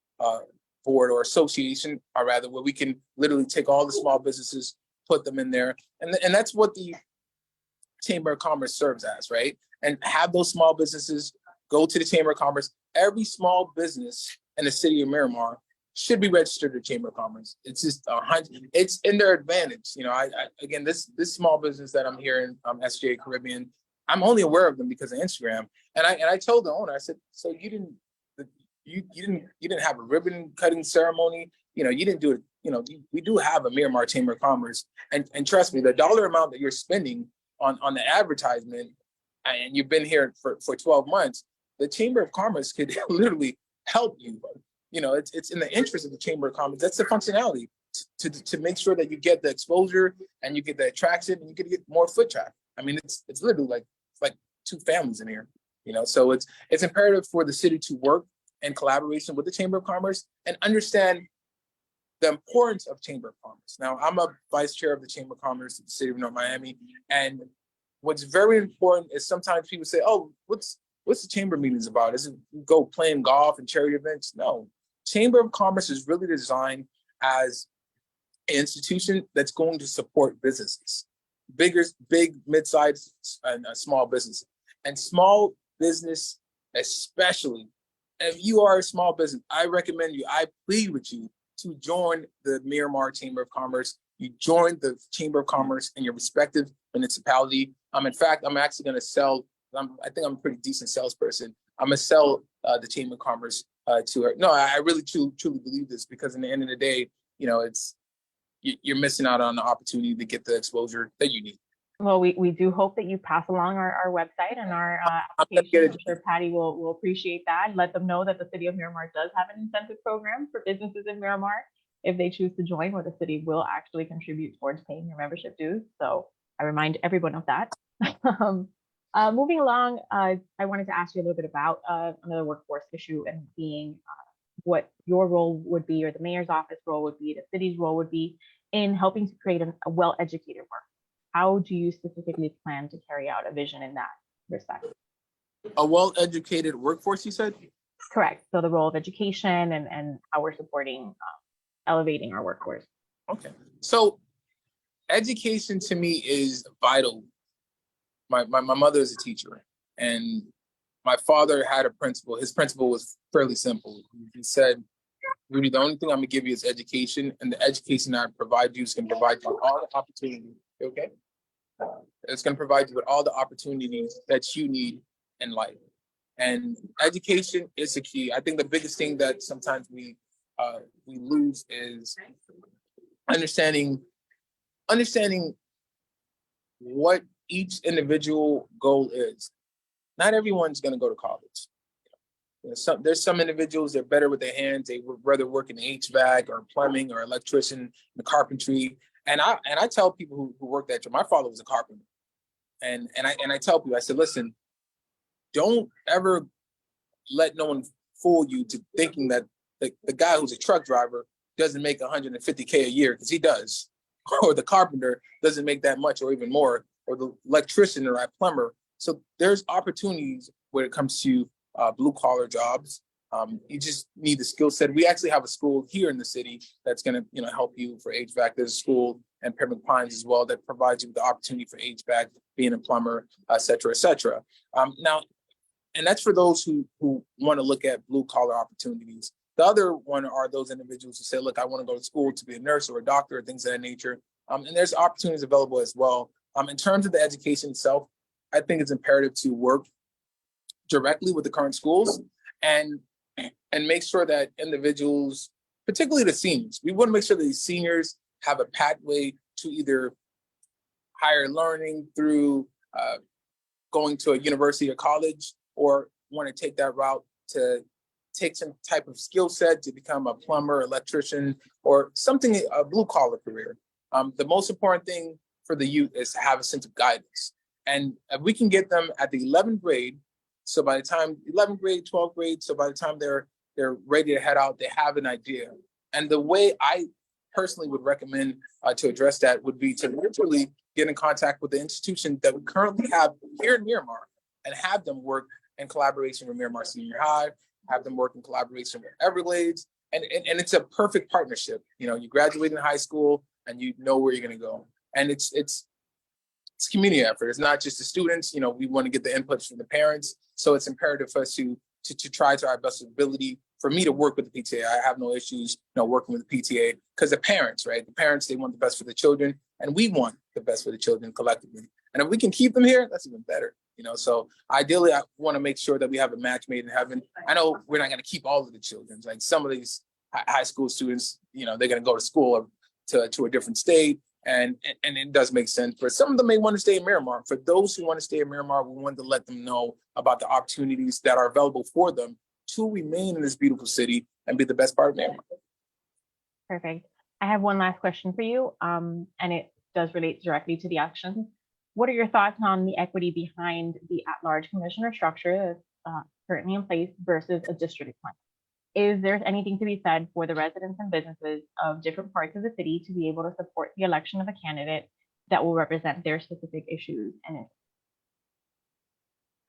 board or association, or rather, where we can literally take all the small businesses, put them in there. And that's what the Chamber of Commerce serves as, right? And have those small businesses go to the Chamber of Commerce. Every small business in the city of Miramar should be registered at Chamber of Commerce. It's just it's in their advantage. I again, this small business that I'm here in SJ Caribbean, I'm only aware of them because of Instagram. And I told the owner, I said, so you didn't have a ribbon cutting ceremony. You didn't do it. We do have a Miramar Chamber of Commerce, and trust me, the dollar amount that you're spending on the advertisement, and you've been here for 12 months, the Chamber of Commerce could literally help you. It's in the interest of the Chamber of Commerce. That's the functionality to make sure that you get the exposure and you get the attraction and you get more foot traffic. I mean, it's literally like two families in here. So it's imperative for the city to work in collaboration with the Chamber of Commerce and understand the importance of Chamber of Commerce. Now, I'm a vice chair of the Chamber of Commerce of the city of North Miami, and what's very important is sometimes people say, "Oh, what's the chamber meetings about? Is it go playing golf and charity events?" No, Chamber of Commerce is really designed as an institution that's going to support businesses, big, mid-sized, and small businesses, and small business especially. If you are a small business, I recommend you. I plead with you to join the Miramar Chamber of Commerce. You join the Chamber of Commerce in your respective municipality. In fact, I'm actually going to sell. I think I'm a pretty decent salesperson. I'm going to sell the Chamber of Commerce to her. No, I really truly believe this, because in the end of the day, you're missing out on the opportunity to get the exposure that you need. Well, we do hope that you pass along our website and our application. I'm sure Patty will appreciate that. Let them know that the City of Miramar does have an incentive program for businesses in Miramar if they choose to join, where the city will actually contribute towards paying your membership dues. So I remind everyone of that. Moving along, I wanted to ask you a little bit about another workforce issue, and being what your role would be, or the mayor's office role would be, the city's role would be in helping to create a well-educated workforce. How do you specifically plan to carry out a vision in that respect? A well-educated workforce, you said? Correct. So the role of education and how we're supporting, elevating our workforce. Okay. So education to me is vital. My mother is a teacher, and my father had a principle. His principle was fairly simple. He said, Rudy, the only thing I'm gonna give you is education, and the education I provide you is gonna provide you with all the opportunities. Okay? It's gonna provide you with all the opportunities that you need in life. And education is the key. I think the biggest thing that sometimes we lose is understanding what each individual goal is. Not everyone's gonna go to college. There's some individuals that are better with their hands. They would rather work in HVAC or plumbing or electrician, the carpentry. And I tell people who work that job. My father was a carpenter, and I tell people, I said, listen, don't ever let no one fool you to thinking that the guy who's a truck driver doesn't make $150K a year, because he does, or the carpenter doesn't make that much or even more, or the electrician or a plumber. So there's opportunities when it comes to blue collar jobs. You just need the skill set. We actually have a school here in the city that's going to, help you for HVAC. There's a school in Pembroke Pines as well that provides you with the opportunity for HVAC, being a plumber, et cetera, et cetera. Now, and that's for those who want to look at blue collar opportunities. The other one are those individuals who say, look, I want to go to school to be a nurse or a doctor, or things of that nature. And there's opportunities available as well. In terms of the education itself, I think it's imperative to work directly with the current schools and make sure that individuals, particularly the seniors, we want to make sure that these seniors have a pathway to either higher learning through going to a university or college, or want to take that route to take some type of skill set to become a plumber, electrician, or something, a blue collar career. The most important thing for the youth is to have a sense of guidance. And if we can get them at the 11th grade, so by the time 11th grade, 12th grade, so by the time they're ready to head out, they have an idea. And the way I personally would recommend to address that would be to literally get in contact with the institution that we currently have here in Miramar, and have them work in collaboration with Miramar Senior High, have them work in collaboration with Everglades, and it's a perfect partnership. You graduate in high school and you know where you're going to go, and it's community effort. It's not just the students. We want to get the inputs from the parents, so it's imperative for us to try to our best ability. For me to work with the PTA, I have no issues, working with the PTA, because the parents, right? The parents, they want the best for the children, and we want the best for the children collectively. And if we can keep them here, that's even better. So ideally, I want to make sure that we have a match made in heaven. I know we're not going to keep all of the children. Like some of these high school students, they're going to go to school to a different state, and it does make sense. But some of them may want to stay in Miramar. For those who want to stay in Miramar, we want to let them know about the opportunities that are available for them to remain in this beautiful city and be the best part of Miramar. Perfect. I have one last question for you, and it does relate directly to the actions. What are your thoughts on the equity behind the at-large commissioner structure that's currently in place versus a district plan? Is there anything to be said for the residents and businesses of different parts of the city to be able to support the election of a candidate that will represent their specific issues? And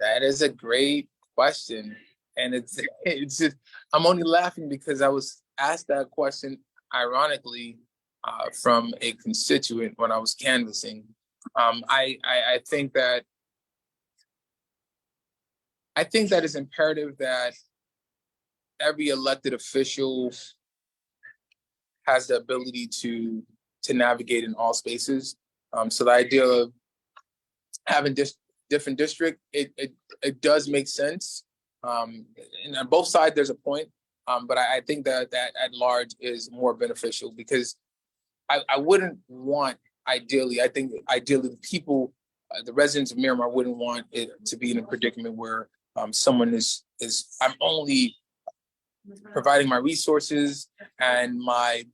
that is a great question. And it's just, I'm only laughing because I was asked that question, ironically, from a constituent when I was canvassing. I think that it's imperative that every elected official has the ability to navigate in all spaces. So the idea of having different district, it does make sense. And on both sides, there's a point. But I think that at large is more beneficial, because I wouldn't want, ideally the people, the residents of Miramar wouldn't want it to be in a predicament where someone is I'm only providing my resources and my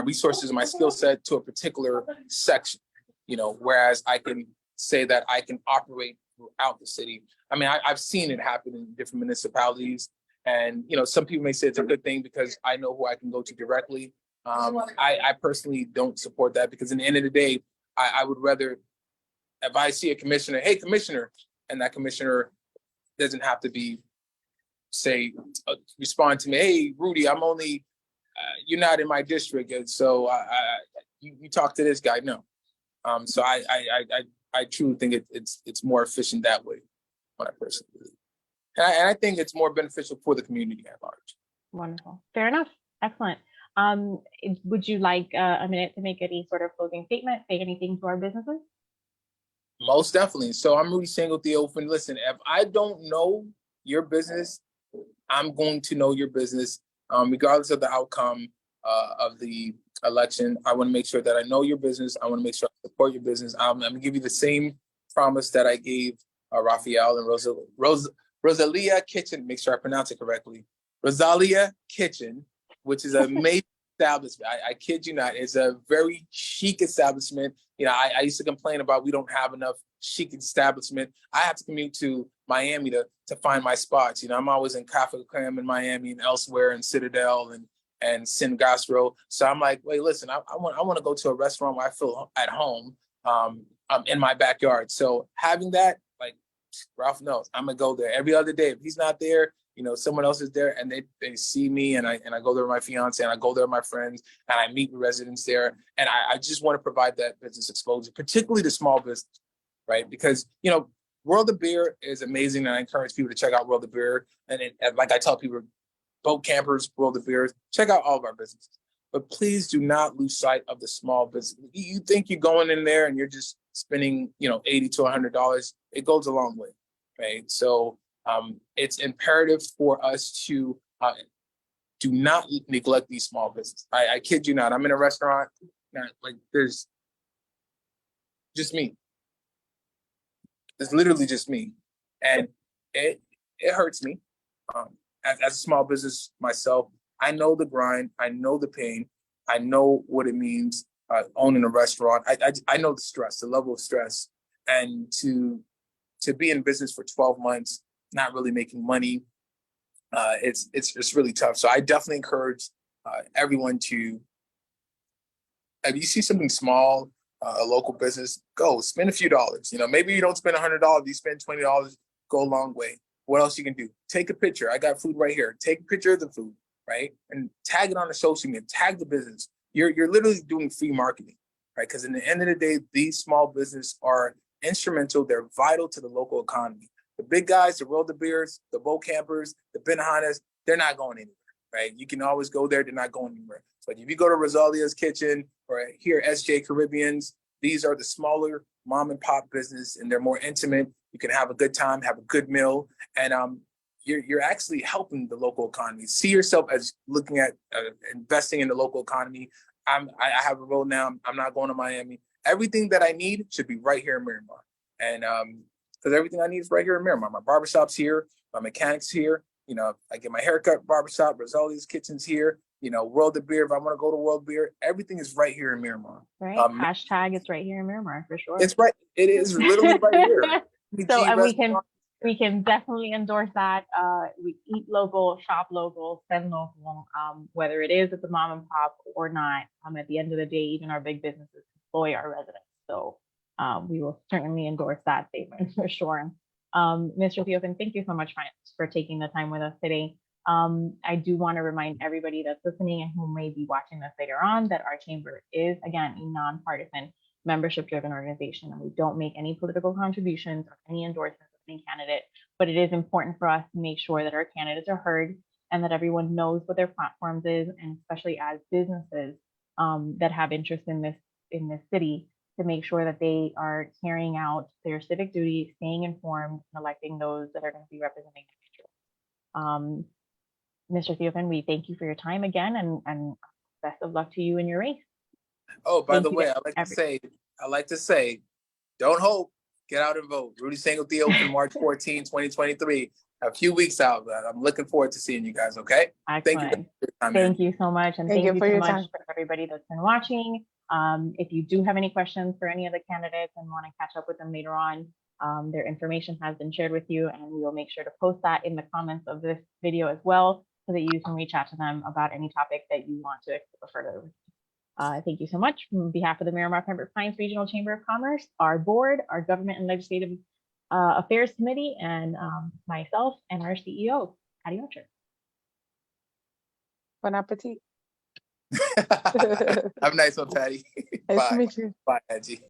resources and my skill set to a particular section, whereas I can say that I can operate throughout the city. I mean, I've seen it happen in different municipalities, and some people may say it's a good thing because I know who I can go to directly. I personally don't support that, because in the end of the day, I would rather, if I see a commissioner, hey, commissioner, and that commissioner doesn't have to be, respond to me, hey, Rudy, I'm only, you're not in my district, and so you talk to this guy. No. So I truly think it's more efficient that way, what I personally believe. And I think it's more beneficial for the community at large. Wonderful. Fair enough. Excellent. Would you like a minute to make any sort of closing statement, say anything to our businesses? Most definitely. So I'm Rudy Theophin. Listen, if I don't know your business, I'm going to know your business, regardless of the outcome of the election. I want to make sure that I know your business. I want to make sure I support your business. I'm going to give you the same promise that I gave Raphael and Rosalia Kitchen. Make sure I pronounce it correctly. Rosalia Kitchen, which is a major establishment. I kid you not. It's a very chic establishment. I used to complain about we don't have enough chic establishment. I have to commute to Miami to find my spots. I'm always in Cafe Clam in Miami and elsewhere in Citadel and Sin Gastro. So I'm like, wait, listen, I want to go to a restaurant where I feel at home, in my backyard. So having that, like Ralph knows, I'm gonna go there every other day. If he's not there, someone else is there, and they see me, and I go there with my fiance, and I go there with my friends, and I meet with residents there. And I just want to provide that business exposure, particularly to small business, right? Because, World of Beer is amazing, and I encourage people to check out World of Beer. And like I tell people, boat campers, World of Beers, check out all of our businesses. But please do not lose sight of the small business. You think you're going in there and you're just spending, $80 to $100. It goes a long way, right? So it's imperative for us to do not neglect these small businesses. I kid you not. I'm in a restaurant, like there's just me. It's literally just me, and it hurts me. As a small business myself, I know the grind. I know the pain. I know what it means owning a restaurant. I know the stress, the level of stress, and to be in business for 12 months, not really making money, it's really tough. So I definitely encourage everyone to, if you see something small, a local business, go spend a few dollars. Maybe you don't spend $100, you spend $20, go a long way. What else you can do? Take a picture. I got food right here. Take a picture of the food, right? And tag it on the social media, tag the business. You're literally doing free marketing, right? Because in the end of the day, these small businesses are instrumental. They're vital to the local economy. The big guys, the World of Beers, the boat campers, the Benahanas, they're not going anywhere, right? You can always go there. They're not going anywhere. So if you go to Rosalia's Kitchen or here SJ Caribbeans, these are the smaller mom and pop business, and they're more intimate. You can have a good time, have a good meal, and you're actually helping the local economy. See yourself as looking at investing in the local economy. I have a role now. I'm not going to Miami. Everything that I need should be right here in Miramar, and because everything I need is right here in Miramar. My barbershop's here, my mechanics here. You know, I get my haircut, barbershop, Rosali's Kitchen's here. You know, World of Beer. If I want to go to World Beer, everything is right here in Miramar. Right. Hashtag it's right here in Miramar for sure. It's right. It is literally right here. So, and we can definitely endorse that. We eat local, shop local, spend local, whether it is at the mom and pop or not. At the end of the day, even our big businesses employ our residents. So we will certainly endorse that statement for sure. Mr. Theophin, thank you so much for taking the time with us today. I do want to remind everybody that's listening and who may be watching this later on that our chamber is, again, a nonpartisan, membership-driven organization, and we don't make any political contributions or any endorsements of any candidate, but it is important for us to make sure that our candidates are heard and that everyone knows what their platforms is, and especially as businesses that have interest in this city, to make sure that they are carrying out their civic duty, staying informed, and electing those that are going to be representing their interest. Mr. Theophin, we thank you for your time again, and best of luck to you in your race. Oh, by the way, I like to say, don't hope, get out and vote. Rudy Theophin, March 14, 2023. A few weeks out, but I'm looking forward to seeing you guys, okay? Excellent. Thank you so much. And thank you so much for everybody that's been watching. If you do have any questions for any of the candidates and want to catch up with them later on, their information has been shared with you, and we will make sure to post that in the comments of this video as well, so that you can reach out to them about any topic that you want to explore further. Thank you so much. On behalf of the Miramar Pembroke Pines Regional Chamber of Commerce, our board, our Government and Legislative Affairs Committee, and myself and our CEO, Patty Archer. Bon appetit. Have a nice one, Patty. Nice Bye. to meet you. Bye, Angie.